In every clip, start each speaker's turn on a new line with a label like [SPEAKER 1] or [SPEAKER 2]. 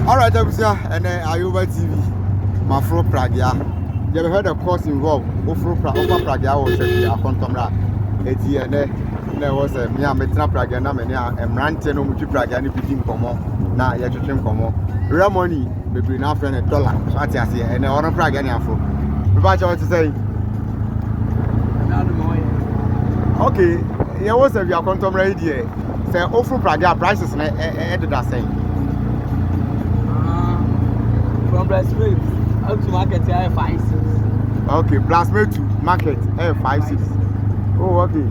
[SPEAKER 1] Alright, and Ayoba TV, my fro Pragia. You ever heard the course involved? Pragia or Sefwi Akontombra. There was a metra Pragia, and ranting on Pragia and picking common. Now you're to common. Real money, between our friend $1. So I say, and I want to Pragia. But what to say? Okay, here was a Akontombra idea. Say, offer Pragia prices and edited that saying.
[SPEAKER 2] From Blasmate out to market 5-6.
[SPEAKER 1] Okay, Blasmate to market 5-6. Oh, okay.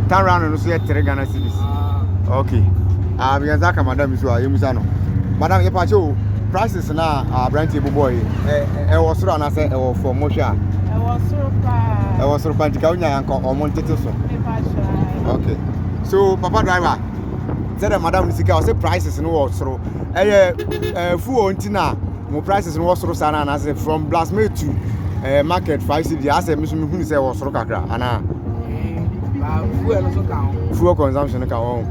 [SPEAKER 1] Turn around and see 3 Ghana cedis. Okay. Because that madam is why you Madam, you pacho prices now brand table boy. Was run as a for Mosha. I was so Panticaunia and Monteto. Okay. So, Papa driver, said Madam Sika, say prices in Warsaw. Full Tina, more prices in Warsaw Sana, and I said from Blasmate to market 5 city. I said, Miss Mukuni say was Rokaka, and fuel consumption account.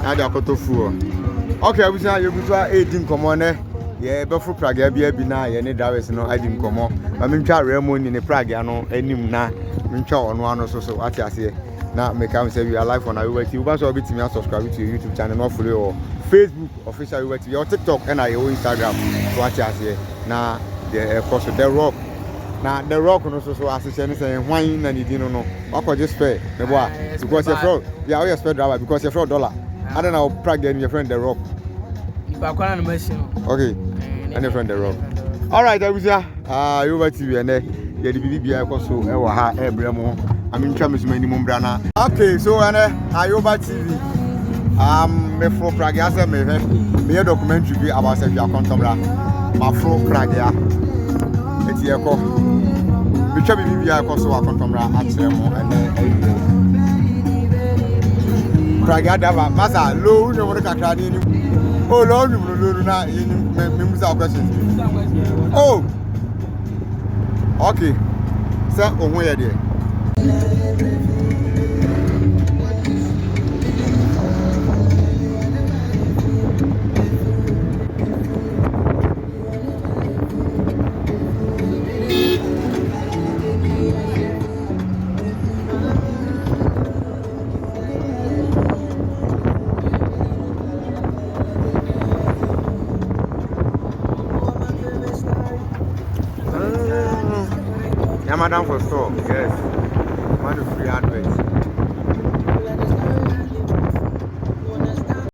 [SPEAKER 1] I got to fuel. Okay, we say you prefer 18 common. Yeah, but for Pragia, be now, any drivers no, I didn't come on. I mean, Ramon in the Pragia, no, any na, Mincha on one or so, what I say. Now, make I say we are live on Ayoba TV. But also, me subscribe to your YouTube channel, not fully or Facebook, official Ayoba TV, or TikTok, and Instagram. What I say. Now, the course of the rock. Now, the rock also so as saying, wine and you didn't know. What could just pay? Because you're fraud. Yeah, we expect driver because you're fraud $1. I don't know, Pragia and your friend the rock. Okay. And your friend the rock. Alright, I was here. Ayoba TV and the BBI also Ebremo. I mean, Chamis minimum brana. Okay, so Ayoba TV. Me for Pragia, me a documentary about Sefwi Akontombra. My fro Pragia. It's here. Me try BBI also Akontombra at Remo and Pragia Dava. Masa low no more kakra. Oh Lord, you now me questions. Oh, okay. Sir, on where there? Madam for store, yes. Man free adverts.